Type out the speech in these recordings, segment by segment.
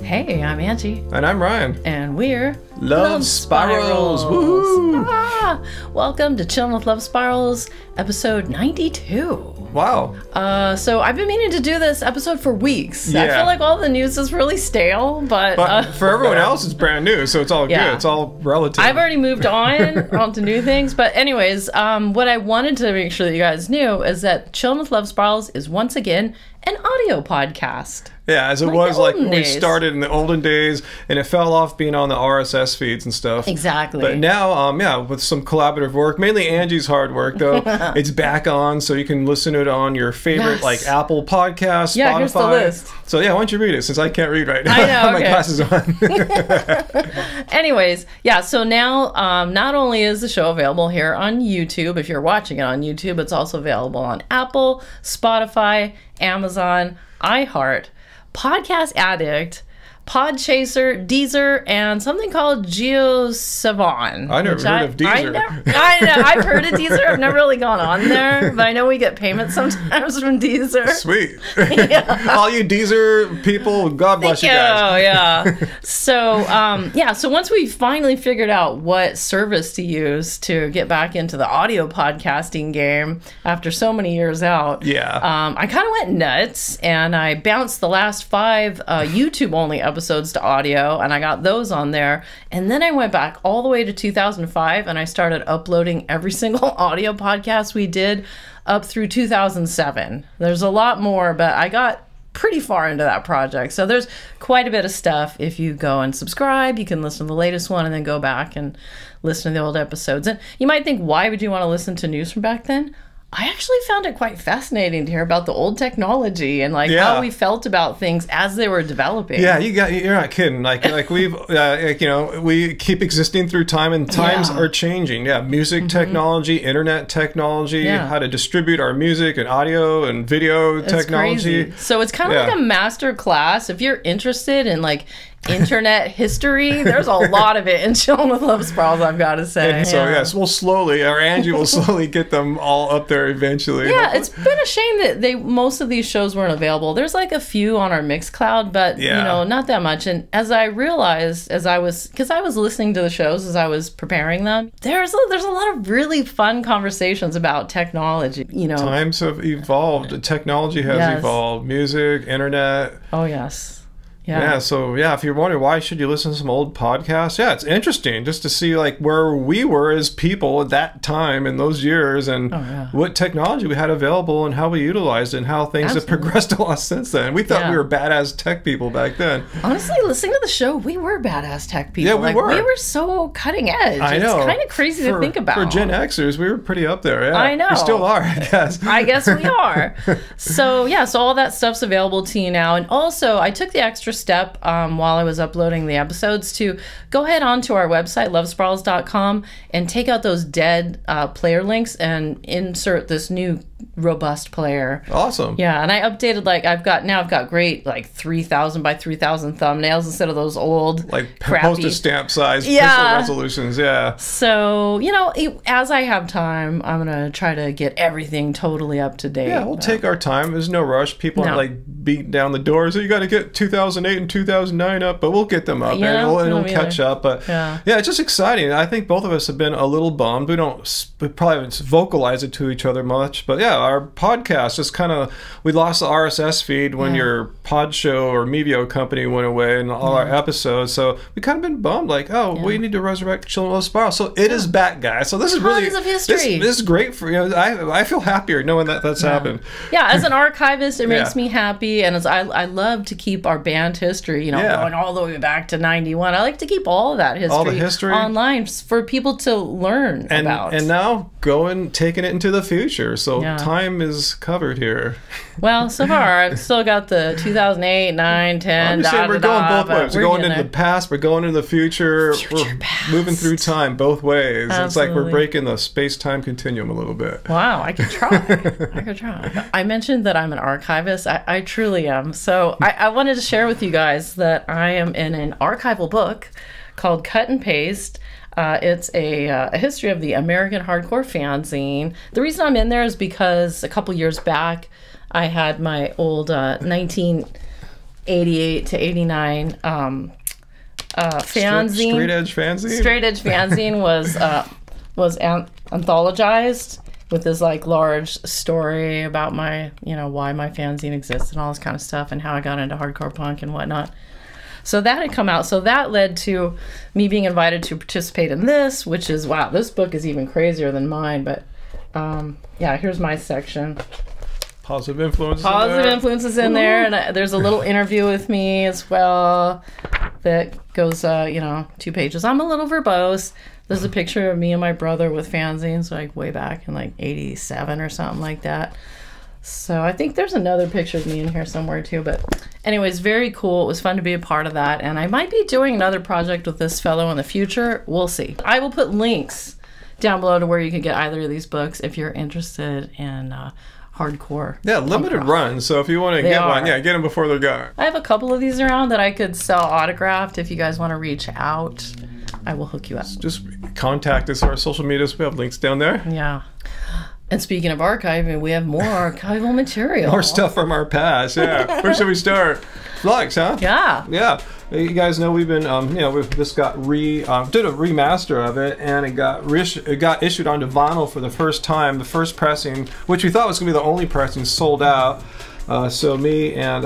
Hey, I'm Angie. And I'm Ryan. And we're Lovespirals. Woohoo! Welcome to Chillin with Lovespirals, episode 92. Wow. So I've been meaning to do this episode for weeks. Yeah. I feel like all the news is really stale, but for everyone else, it's brand new, so it's all good. It's all relative. I've already moved on to new things. But anyways, what I wanted to make sure that you guys knew is that Chillin with Lovespirals is once again an audio podcast. Yeah, as it was like when we started in the olden days, and it fell off being on the RSS feeds and stuff. Exactly. But now, yeah, with some collaborative work, mainly Angie's hard work, though, it's back on, so you can listen to it on your favorite, like Apple Podcasts, Spotify. Here's the list. So yeah, why don't you read it, since I can't read right now. I know, I have my glasses on. Anyways, yeah, so now not only is the show available here on YouTube, if you're watching it on YouTube, it's also available on Apple, Spotify, Amazon, iHeart, Podcast Addict, Podchaser, Deezer, and something called GeoSavan. I never heard of Deezer. I know. I've heard of Deezer. I've never really gone on there, but I know we get payments sometimes from Deezer. Sweet. Yeah. All you Deezer people, God bless you guys. Oh, yeah. So, so once we finally figured out what service to use to get back into the audio podcasting game after so many years out, I kind of went nuts, and I bounced the last 5 YouTube-only episodes to audio, and I got those on there. And then I went back all the way to 2005, and I started uploading every single audio podcast we did up through 2007. There's a lot more, but I got pretty far into that project. So there's quite a bit of stuff. If you go and subscribe, you can listen to the latest one and then go back and listen to the old episodes. And you might think, why would you want to listen to news from back then? I actually found it quite fascinating to hear about the old technology and how we felt about things as they were developing. Yeah, you're not kidding. Like we've we keep existing through time, and times are changing. Yeah, music technology, internet technology, how to distribute our music and audio and video technology. Crazy. So it's kind of like a master class if you're interested in internet history. There's a lot of it in Chillin with Lovespirals, I've got to say. And so yes, we'll slowly, or Angie will slowly get them all up there eventually. Yeah, it's been a shame that most of these shows weren't available. There's like a few on our Mixcloud, but not that much. And as I realized, because I was listening to the shows as I was preparing them, there's a lot of really fun conversations about technology. Times have evolved. Technology has evolved. Music, internet. Oh yes. Yeah, so if you're wondering why should you listen to some old podcasts, it's interesting just to see where we were as people at that time in those years, and what technology we had available and how we utilized it, and how things have progressed a lot since then. We thought we were badass tech people back then. Honestly, listening to the show, we were badass tech people. Yeah, we were. We were so cutting edge. I know. It's kind of crazy to think about. For Gen Xers, we were pretty up there. Yeah, I know. We still are, I guess. I guess we are. So all that stuff's available to you now. And also, I took the extra step while I was uploading the episodes to go ahead onto our website, lovespirals.com, and take out those dead player links and insert this new robust player. Awesome. Yeah, and I updated, I've got great 3,000 by 3,000 thumbnails instead of those old crappy postage stamp size pixel resolutions. Yeah. So as I have time, I'm gonna try to get everything totally up to date. Yeah, we'll take our time. There's no rush. People aren't beating down the doors. So you got to get 2008 and 2009 up, but we'll get them up, and it'll catch up. But it's just exciting. I think both of us have been a little bummed. We probably haven't vocalized it to each other much, but our podcast just we lost the RSS feed when your pod show or Mevio company went away, and all our episodes. So we kind of been bummed, we need to resurrect Chillin with Lovespirals. So it is back, guys. So this is really of history. This is great for I feel happier knowing that's happened. Yeah, as an archivist, it makes me happy, and as I love to keep our band history, going all the way back to '91. I like to keep all of that history, online for people to learn about. And now taking it into the future. So time is covered here. Well, so far I've still got the 2008, 9, 10. I'm just saying we're going both ways. We're going into the past. We're going into the future. We're moving through time both ways. Absolutely. It's like we're breaking the space-time continuum a little bit. Wow, I could try. I could try. I mentioned that I'm an archivist. I truly am. So I wanted to share with you guys that I am in an archival book called Cut and Paste. It's a history of the American hardcore fanzine. The reason I'm in there is because a couple years back, I had my old 88 to 89 fanzine. Straight edge fanzine. Straight edge fanzine was anthologized with this like large story about my, you know, why my fanzine exists and all this kind of stuff and how I got into hardcore punk and whatnot. So that had come out. So that led to me being invited to participate in this, which is, wow, this book is even crazier than mine. But yeah, here's my section. Positive influences. Positive influences in there, and there's a little interview with me as well that goes, you know, 2 pages. I'm a little verbose. There's a picture of me and my brother with fanzines, like way back in like '87 or something like that. So I think there's another picture of me in here somewhere too. But anyways, very cool. It was fun to be a part of that, and I might be doing another project with this fellow in the future. We'll see. I will put links down below to where you can get either of these books if you're interested in hardcore. Yeah, limited run. So if you want to get one, yeah, get them before they're gone. I have a couple of these around that I could sell autographed. If you guys want to reach out, I will hook you up. Just contact us on our social medias. We have links down there. Yeah. And speaking of archiving, we have more archival material. More stuff from our past. Yeah. Where should we start? Vlogs, huh? Yeah. Yeah. You guys know we've been, you know, we've just got did a remaster of it, and it got issued onto vinyl for the first time. The first pressing, which we thought was going to be the only pressing, sold out. So me and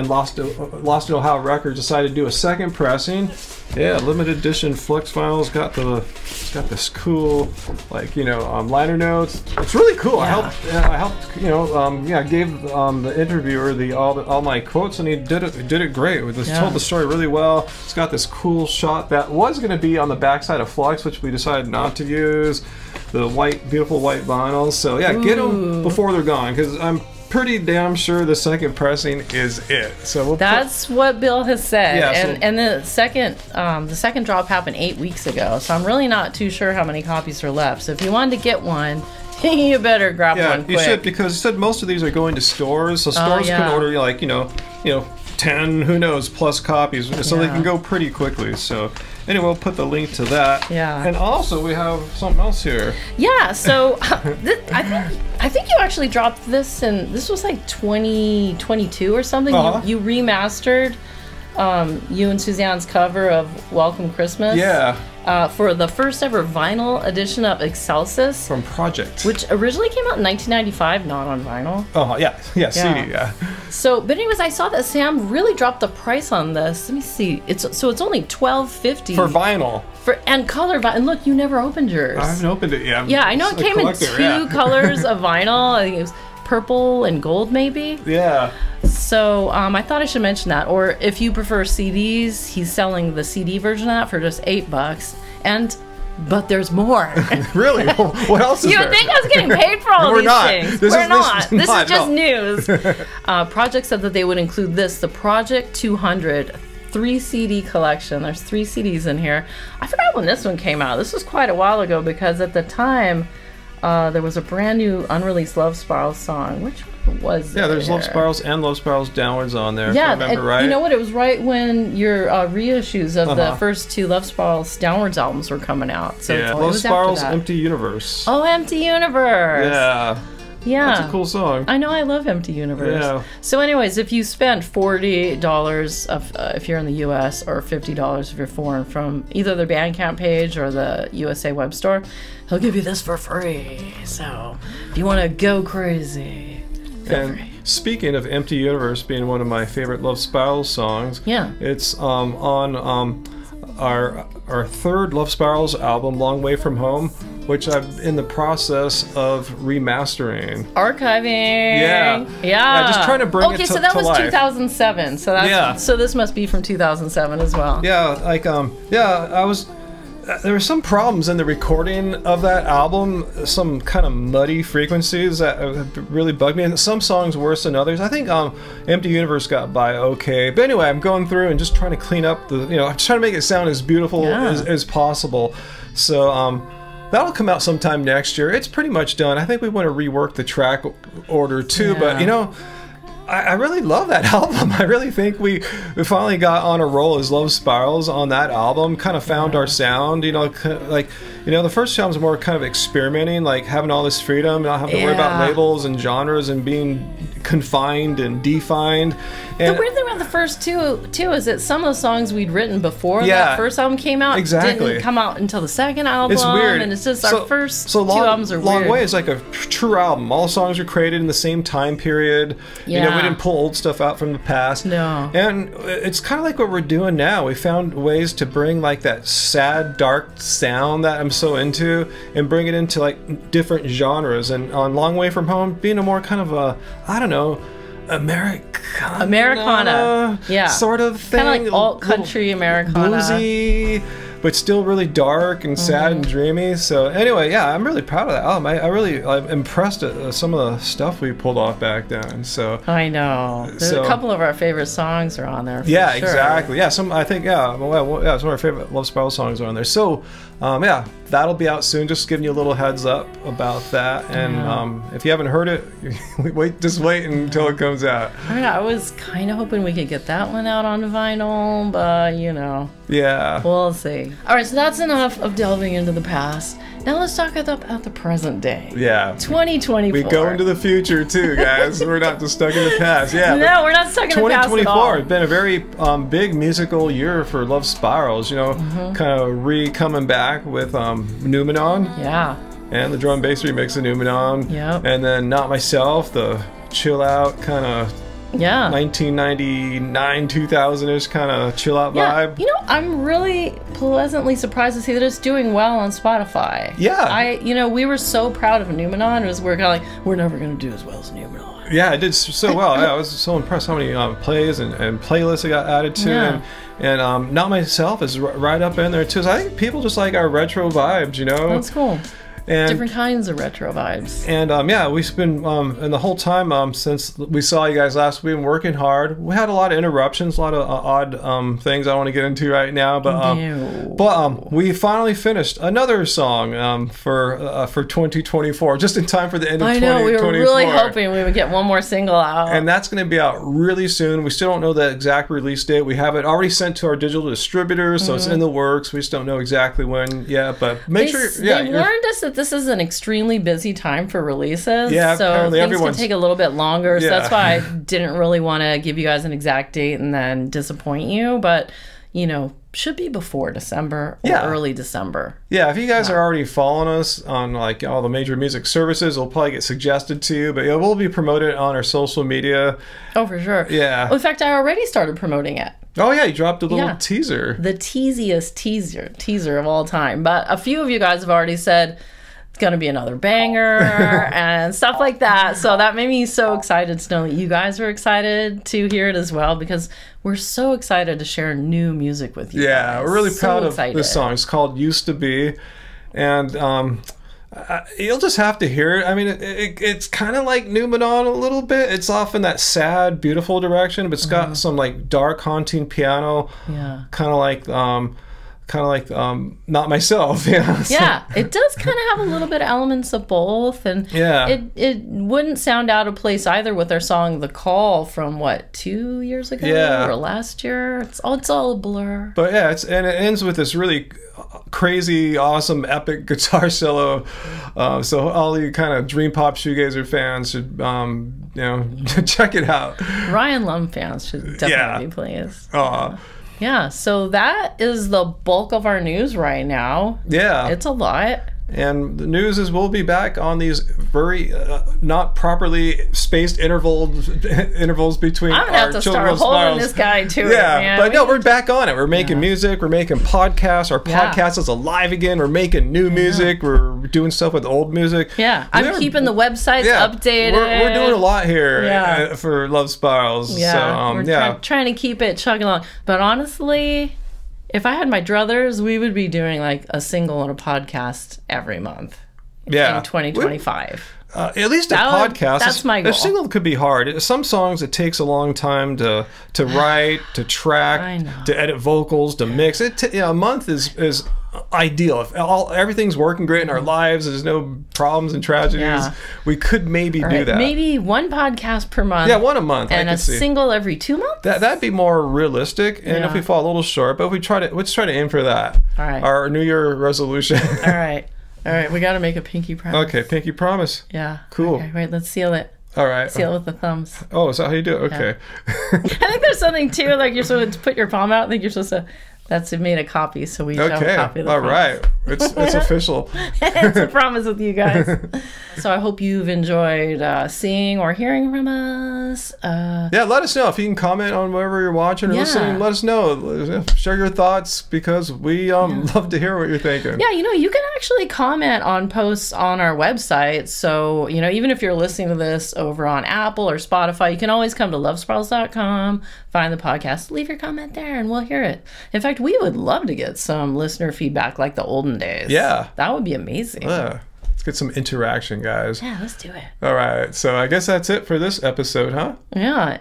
Lost in Ohio Records decided to do a second pressing. Yeah, limited edition Flux vinyl. It's got this cool, like, you know, liner notes. It's really cool. Yeah. I helped, you know, yeah, I gave the interviewer all my quotes, and he did it great. Told the story really well. It's got this cool shot that was going to be on the backside of Flux, which we decided not to use. The beautiful white vinyl. So yeah, get them before they're gone, because I'm pretty damn sure the second pressing is it. So that's what Bill has said. Yeah, and the second drop happened 8 weeks ago. So I'm really not too sure how many copies are left. So if you wanted to get one, you better grab one quick. You should, because he said most of these are going to stores. So stores can order like, you know, 10, who knows, plus copies, so they can go pretty quickly. So anyway, we'll put the link to that. Yeah. And also we have something else here. Yeah. So I think you actually dropped this in. This was like 2022 or something. You remastered you and Suzanne's cover of Welcome Christmas. Yeah. For the first ever vinyl edition of Excelsis. From Project. Which originally came out in 1995, not on vinyl. Oh, yeah. Yeah, CD, yeah. So, but anyways, I saw that Sam really dropped the price on this. Let me see. It's only $12.50. For vinyl. And color vinyl. And look, you never opened yours. I haven't opened it yet. Yeah, I know it came in 2 colors of vinyl. I think it was purple and gold, maybe. Yeah. So I thought I should mention that. Or if you prefer CDs, he's selling the CD version of that for just $8. But there's more. Really? What else is there? You would think I was getting paid for all these things. We're not. This is just news. Project said that they would include this, the Project 200 3 CD collection. There's 3 CDs in here. I forgot when this one came out. This was quite a while ago, because at the time there was a brand new unreleased Lovespirals song. Which one was there? Yeah, there's Lovespirals and Lovespirals Downwards on there, if I remember right. You know what? It was right when your reissues of the first 2 Lovespirals Downwards albums were coming out. So yeah, Lovespirals Empty Universe. Oh, Empty Universe. Yeah. Yeah. That's a cool song. I know, I love Empty Universe. Yeah. So anyways, if you spend $40 if you're in the US, or $50 if you're foreign, from either the Bandcamp page or the USA web store, he'll give you this for free. So if you want to go crazy, feel free. Speaking of Empty Universe being one of my favorite Lovespirals songs, it's on our 3rd Lovespirals album, Long Way From Home, which I'm in the process of remastering. Archiving. Yeah, just trying to bring it to life. Okay, so that was 2007. So that's so this must be from 2007 as well. Yeah, like there were some problems in the recording of that album, some kind of muddy frequencies that really bugged me, and some songs worse than others. I think Empty Universe got by okay, but anyway, I'm going through and just trying to clean up I'm trying to make it sound as beautiful as possible. So that'll come out sometime next year. It's pretty much done. I think we want to rework the track order too, but you know, I really love that album. I really think we finally got on a roll as Lovespirals on that album. Kind of found our sound, you know, like, you know, the first album's more kind of experimenting, like having all this freedom, not having to worry about labels and genres, and being confined and defined. And the weird thing about the first two is that some of the songs we'd written before that first album came out didn't come out until the second album. It's weird. And it's just our first two albums are weird. Long Way is like a true album. All the songs are created in the same time period. Yeah. You know, we didn't pull old stuff out from the past. No. And it's kind of like what we're doing now. We found ways to bring like that sad, dark sound that I'm so into and bring it into like different genres. And on Long Way From Home being a more kind of a, I don't know, Americana sort of thing. Kind of like alt country Americana. Bluesy, but still really dark and sad and dreamy. So anyway, yeah, I'm really proud of that album. I'm impressed at some of the stuff we pulled off back then. So I know. There's a couple of our favorite songs are on there. Yeah, sure. Exactly. Yeah, some of our favorite Lovespirals songs are on there. So yeah, that'll be out soon. Just giving you a little heads up about that. And if you haven't heard it, just wait until it comes out. I mean, I was kind of hoping we could get that one out on vinyl, but you know. Yeah. We'll see. All right, so that's enough of delving into the past. Now let's talk about the present day. Yeah. 2024. We go into the future too, guys. We're not just stuck in the past. Yeah. No, we're not stuck in the past at all. 2024 has been a very big musical year for Lovespirals. You know, kind of coming back with Numenon. Yeah. And the drum bass remix of Numenon. Yep. And then Not Myself, the chill out kind of 1999, 2000-ish kind of chill out vibe. You know, I'm really pleasantly surprised to see that it's doing well on Spotify. Yeah. We were so proud of Numenon. We're kind of like, we're never going to do as well as Numenon. Yeah, it did so well. Yeah, I was so impressed how many plays and playlists it got added to. Yeah. And Not Myself is right up in there too. So I think people just like our retro vibes, you know? That's cool. And, different kinds of retro vibes. And yeah, we've been and the whole time since we saw you guys last, we've been working hard. We had a lot of interruptions, a lot of odd things I don't want to get into right now, but we finally finished another song for 2024, just in time for the end of 2024. I know, we were really hoping we would get one more single out, and that's going to be out really soon. We still don't know the exact release date. We have it already sent to our digital distributors, so it's in the works. We just don't know exactly when yet, but make sure. Yeah, they warned us that this is an extremely busy time for releases. Yeah, so things can take a little bit longer. So that's why I didn't really want to give you guys an exact date and then disappoint you. But, you know, should be before December or early December. Yeah, if you guys are already following us on like all the major music services, it'll probably get suggested to you. But we'll be promoted on our social media. Oh, for sure. Yeah. Well, in fact, I already started promoting it. Oh yeah, you dropped a little teaser. The teasiest teaser of all time. But a few of you guys have already said it's going to be another banger and stuff like that. So that made me so excited to know that you guys are excited to hear it as well, because we're so excited to share new music with you. Yeah, guys. we're really proud of this song. It's called Used to Be. And you'll just have to hear it. I mean, it's kind of like Numenon a little bit. It's off in that sad, beautiful direction, but it's got some like dark, haunting piano. Yeah. Kind of like Not Myself. Yeah, it does kind of have a little bit of elements of both, and it wouldn't sound out of place either with our song "The Call" from 2 years ago or last year. It's all a blur. But yeah, and it ends with this really crazy, awesome, epic guitar solo. So all you kind of dream pop shoegazer fans should check it out. Ryan Lum fans should definitely be pleased. Yeah, so that is the bulk of our news right now. Yeah. It's a lot. And the news is we'll be back on these very not properly spaced intervals between our I'm gonna have to start holding this guy to it, man. But no, we're back on it. We're making music. We're making podcasts. Our podcast is alive again. We're making new music. We're doing stuff with old music. Yeah, I'm keeping the websites updated. We're doing a lot here for Lovespirals. Yeah, so, we're trying to keep it chugging along. But honestly, if I had my druthers, we would be doing like a single and a podcast every month in 2025. At least a podcast. That's my goal. A single could be hard. Some songs it takes a long time to write, to track, to edit vocals, to mix. A month is ideal. If everything's working great in our lives, there's no problems and tragedies, we could maybe do that. Maybe one podcast per month. Yeah, one a month. And a single every 2 months? That'd be more realistic. And if we fall a little short, but let's try to aim for that. All right. Our New Year resolution. All right, we got to make a pinky promise. Okay, pinky promise. Yeah. Cool. Okay, wait, let's seal it. All right. Seal with the thumbs. Oh, is that how you do it? Okay. Yeah. I think there's something too, like you're supposed to put your palm out. I think you're supposed to. That's made a copy, so we have a copy of the promise. Right. It's official. It's a promise with you guys. So I hope you've enjoyed seeing or hearing from us. Yeah, let us know if you can comment on whatever you're watching or listening. Let us know. Share your thoughts because we love to hear what you're thinking. Yeah, you can actually comment on posts on our website. So, even if you're listening to this over on Apple or Spotify, you can always come to lovespirals.com, find the podcast, leave your comment there, and we'll hear it. In fact, we would love to get some listener feedback like the olden days. Yeah. That would be amazing. Let's get some interaction, guys. Yeah, let's do it. All right. So I guess that's it for this episode, huh? Yeah.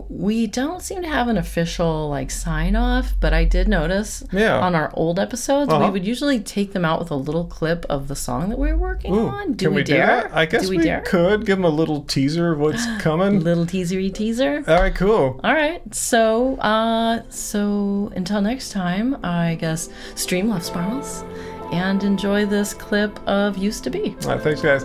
We don't seem to have an official sign off, but I did notice on our old episodes, we would usually take them out with a little clip of the song that we were working on. Can we dare? Do that? I guess we could give them a little teaser of what's coming. Little teasery teaser. All right, cool. All right. So until next time, I guess stream Lovespirals and enjoy this clip of Used to Be. All right, thanks, guys.